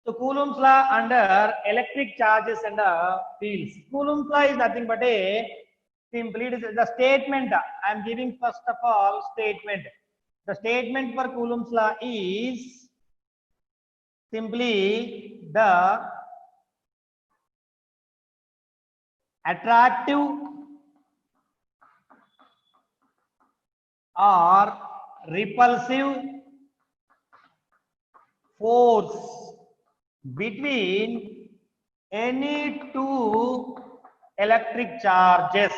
So Coulomb's law under electric charges and fields. Coulomb's law is nothing but a simply it is the statement. I am giving first of all statement. The statement for Coulomb's law is simply the attractive or repulsive force between any two electric charges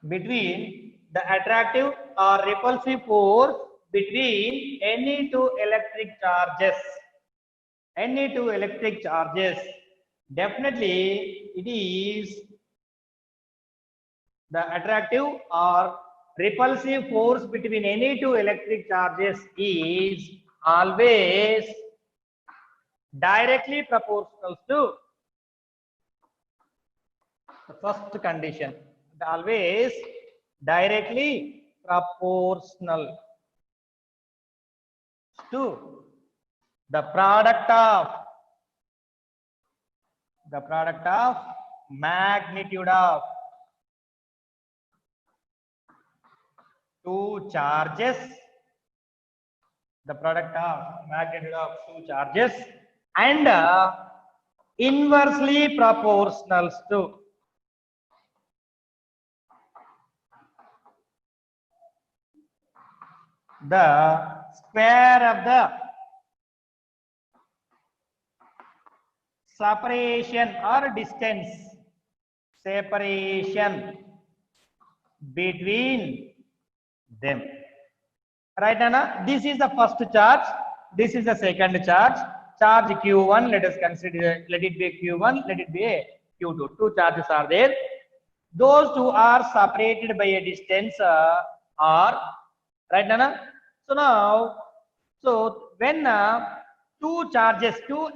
between the attractive or repulsive force between any two electric charges definitely it is the attractive or repulsive force between any two electric charges is always directly proportional to the first condition. Always directly proportional to the product of magnitude of two charges, and inversely proportional to the square of the separation or distance between them. Right, Nana? This is the first charge. This is the second charge. Charge Q1. Let us consider. Let it be a Q1. Let it be a Q2. Two charges are there. Those two are separated by a distance R. Right, Nana? So now, when two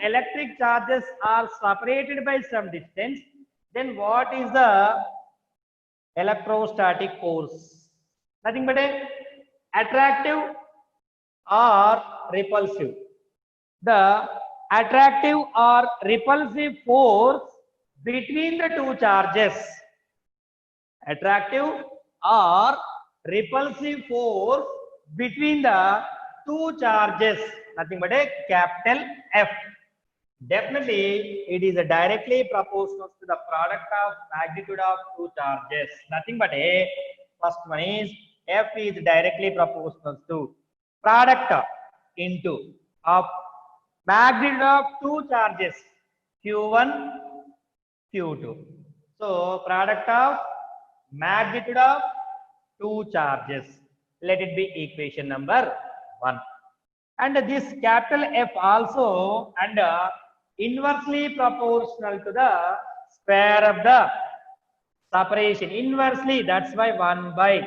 electric charges are separated by some distance, then what is the electrostatic force? Nothing but a attractive or repulsive. The attractive or repulsive force between the two charges. Attractive or repulsive force between the two charges. Nothing but a capital F. Definitely, it is directly proportional to the product of magnitude of two charges. Nothing but a first one is F is directly proportional to product into of magnitude of two charges Q1, Q2. So product of magnitude of two charges. Let it be equation number 1. And this capital F also and inversely proportional to the square of the separation. Inversely, that's why 1 by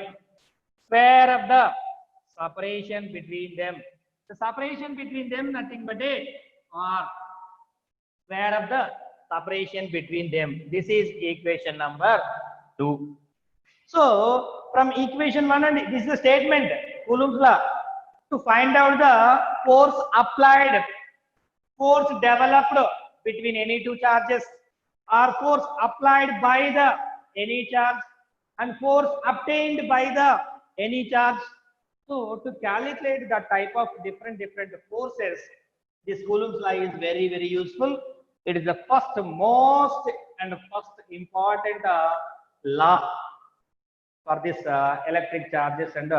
square of the separation between them. The separation between them nothing but a or square of the separation between them. This is equation number 2. So from equation 1 and this is the statement Coulomb's law to find out the force applied, force developed between any two charges, or force applied by the any charge and force obtained by the any charge. So to calculate the type of different forces, this Coulomb's law is very useful. It is the most important law for this electric charges and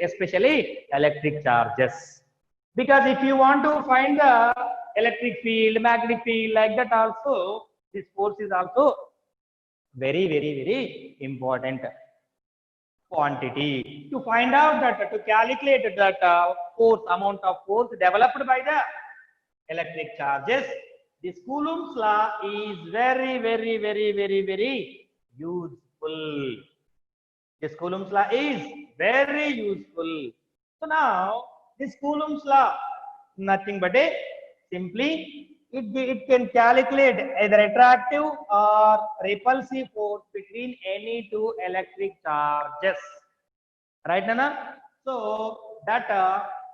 especially electric charges. Because if you want to find the electric field, magnetic field, like that also, this force is also very important quantity. To find out that, to calculate that amount of force developed by the electric charges, this Coulomb's law is very useful. This Coulomb's law is very useful. So now this Coulomb's law, nothing but a simply it can calculate either attractive or repulsive force between any two electric charges. Right, Nana? So that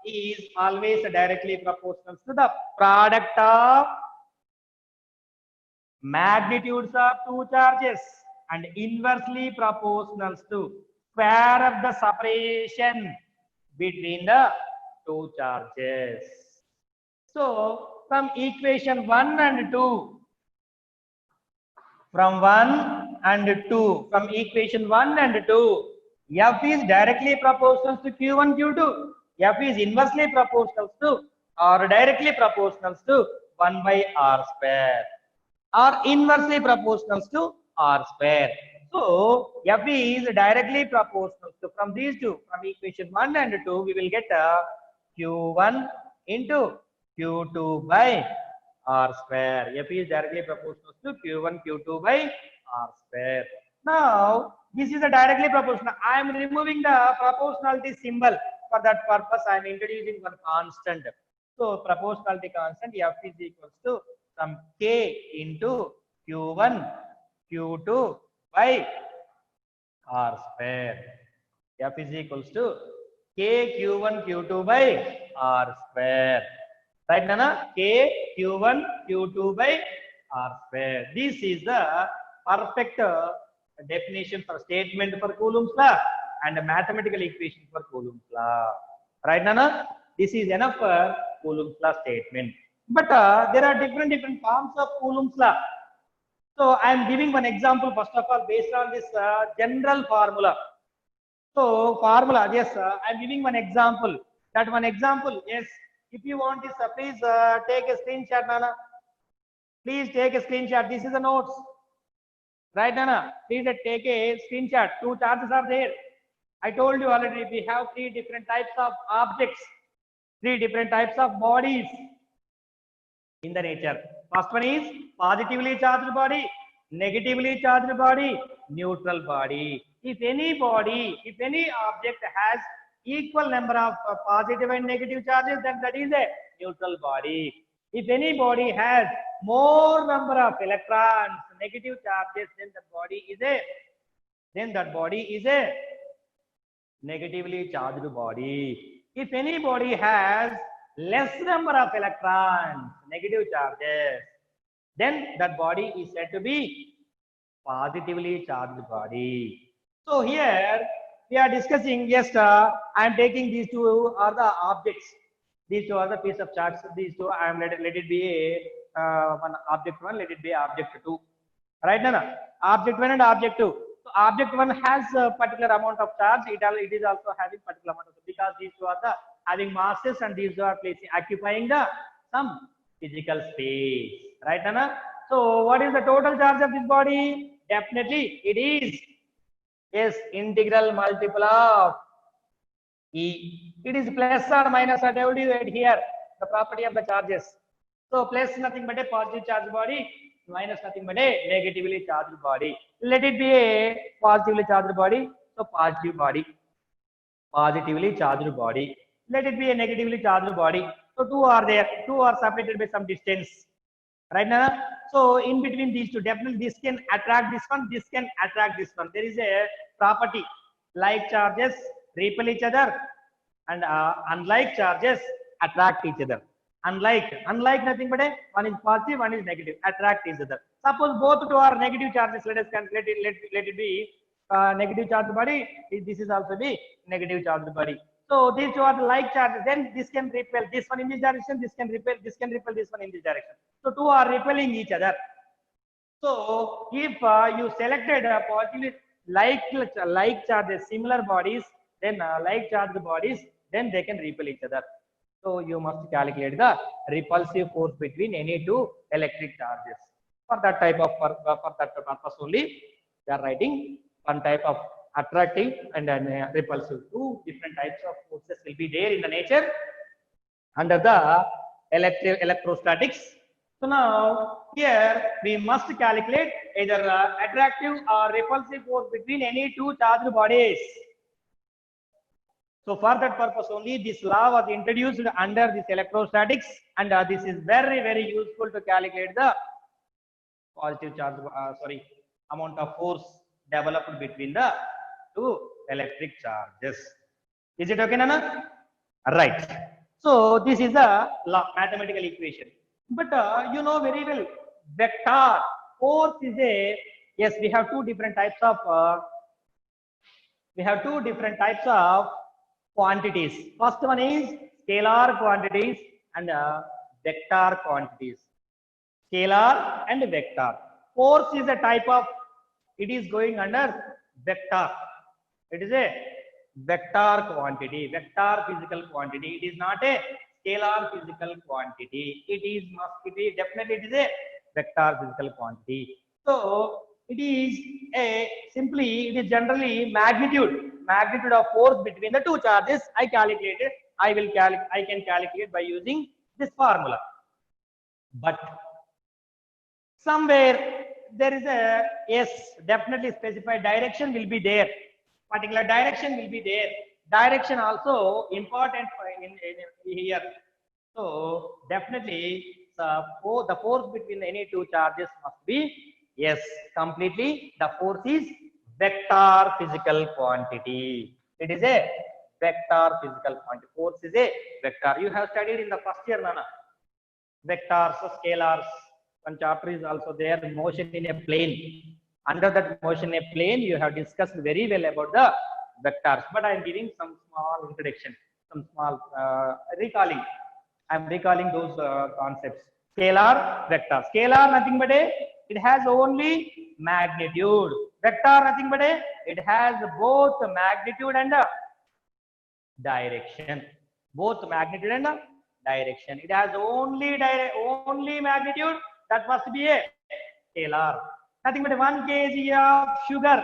is always directly proportional to the product of magnitudes of two charges and inversely proportional to square of the separation between the two charges. So from equation 1 and 2, from equation 1 and 2, F is directly proportional to Q1, Q2. F is inversely proportional to or directly proportional to 1 by R square or inversely proportional to R square. So F is directly proportional to, from these two, from equation 1 and 2, we will get Q1 into Q2 by R square. F is directly proportional to Q1, Q2 by R square. Now, this is a directly proportional. I am removing the proportionality symbol. For that purpose, I am introducing one constant. So, proportionality constant F is equals to some K into Q1, Q2 by R square. F is equals to K Q1, Q2 by R square. Right, Nana? K Q1, Q2 by R square. This is the perfect definition for statement for Coulomb's law and a mathematical equation for Coulomb's law. Right, Nana? This is enough for Coulomb's law statement. But there are different forms of Coulomb's law. So I am giving one example first of all based on this general formula. So formula, yes, I am giving one example. That one example, yes. If you want this, please take a screenshot, Nana. Please take a screenshot. This is the notes. Right, Nana? Please take a screenshot. Two charges are there. I told you already we have three different types of objects, three different types of bodies in the nature. First one is positively charged body, negatively charged body, neutral body. If any object has equal number of positive and negative charges, then that is a neutral body. If any body has more number of electrons, negative charges, then that body is a negatively charged body. If any body has less number of electrons, negative charges, then that body is said to be positively charged body. So here we are discussing, yes, I am taking these two are the objects. These two are the piece of charts. These two I am let it be a one object 1, let it be object 2. Right, Nana? Object 1 and object 2. So object 1 has a particular amount of charge. It is also having particular amount of, because these two are the having masses and these two are occupying the some physical space. Right, Nana? So what is the total charge of this body? Definitely it is, yes, integral multiple of E. It is plus or minus. I told you here the property of the charges. So plus nothing but a positive charged body, minus nothing but a negatively charged body. Let it be a positively charged body. So positive body, positively charged body. Let it be a negatively charged body. So two are there. Two are separated by some distance. Right, Nana? So in between these two, definitely this can attract this one, this can attract this one. There is a property, like charges repel each other and unlike charges attract each other. Unlike nothing but a one is positive, one is negative, attract each other. Suppose both two are negative charges, let it be negative charged body. This is also be negative charged body. So these two are the like charges. Then this can repel this one in this direction. This can repel this one in this direction. So two are repelling each other. So if you selected positively like charges, similar bodies, then like charged bodies, then they can repel each other. So you must calculate the repulsive force between any two electric charges. For that type of purpose only, they are writing one type of attractive and repulsive. Two different types of forces will be there in the nature under the electrostatics. So now here we must calculate either attractive or repulsive force between any two charged bodies. So for that purpose only this law was introduced under this electrostatics, and this is very useful to calculate the positive charge amount of force developed between the two electric charges. Is it okay, Nana? Right. So this is a mathematical equation. But you know very well, vector force is a, yes, we have two different types of quantities. First one is scalar quantities and vector quantities. Scalar and vector. Force is a type of, it is going under vector. It is a vector quantity, vector physical quantity. It is not a scalar physical quantity. It is must be definitely it is a vector physical quantity. So it is a simply it is generally magnitude of force between the two charges. I calculated. I can calculate by using this formula. But somewhere there is a, yes, definitely specified direction will be there, particular direction will be there, direction also important in here. So definitely the force between any two charges must be, yes, completely the force is vector physical quantity. It is a vector physical quantity. Force is a vector. You have studied in the first year, Nana, vectors, scalars. One chapter is also there, motion in a plane. Under that motion in a plane, you have discussed very well about the vectors. But I am giving some small introduction, some small recalling. I am recalling those concepts. Scalar, vector. Scalar, nothing but a, it has only magnitude. Vector, nothing but a, it has both magnitude and direction. Both magnitude and direction. It has only magnitude. That must be a scalar. Nothing but 1 kg of sugar.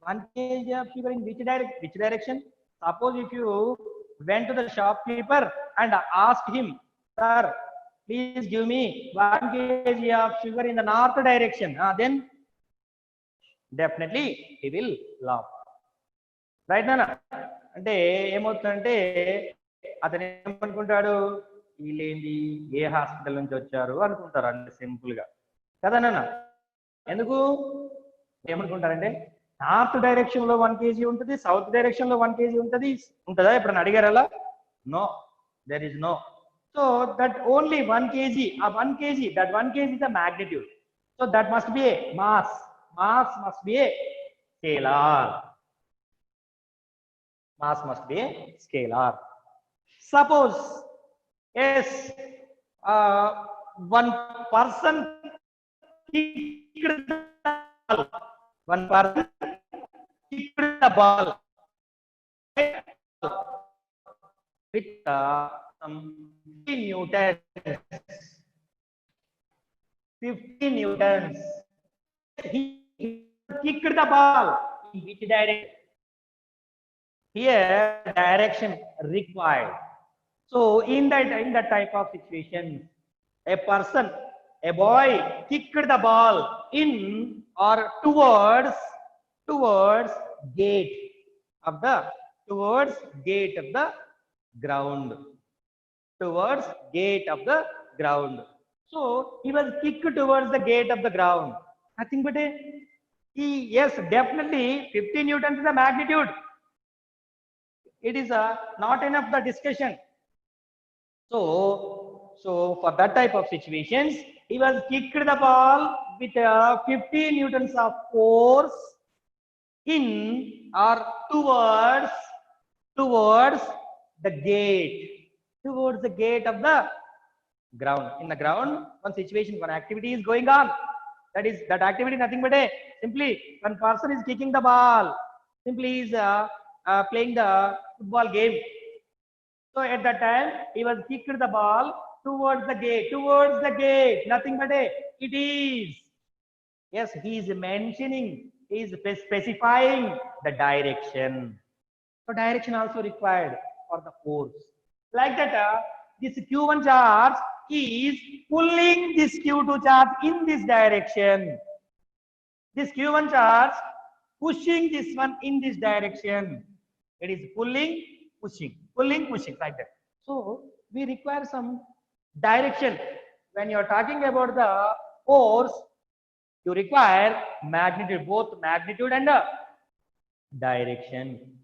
1 kg of sugar in which direction? Suppose if you went to the shopkeeper and asked him, sir, please give me 1 kg of sugar in the north direction. Then definitely he will laugh. Right నాన్న, అంటే ఏమవుతుందంటే అతను ఏమనుకుంటాడు, వీళ్ళేంది ఏ hospital నుంచి వచ్చారు అనుకుంటారు, అంటే simple గా కదా నాన్న. ఎందుకు ఏమనుకుంటారంటే నార్త్ డైరెక్షన్ లో 1 kg ఉంటుంది, సౌత్ డైరెక్షన్ లో 1 kg ఉంటుంది. ఉంటుందా ఎప్పుడన్నా అడిగారు అలా? No, there is no. So that only 1 kg, ఆ 1 kg, that 1 kg is the magnitude. So that must be a mass. Mass must be a scalar. Mass must be a scalar. Suppose, yes, one person kicked the ball. One person kicked the ball with some 50 newtons. 50 newtons. He kicked the ball in which direction? Here direction required. So in that type of situation, a person, a boy kicked the ball in or towards gate of the ground. Towards gate of the ground. So he was kicked towards the gate of the ground. Nothing but yes, definitely 50 newtons is the magnitude. It is not enough the discussion. So for that type of situations, he was kicked the ball with 50 newtons of force in or towards the gate, of the ground. In the ground, one situation, one activity is going on. That activity nothing but simply one person is kicking the ball, simply is playing the football game. So at that time he was kicked the ball towards the gate, nothing but it is, yes, he is mentioning, he is specifying the direction. So direction also required for the force. Like that, this Q1 charge is pulling this Q2 charge in this direction. This Q1 charge pushing this one in this direction. It is pulling, pushing, like that. So we require some direction. When you are talking about the force, you require magnitude, both magnitude and direction.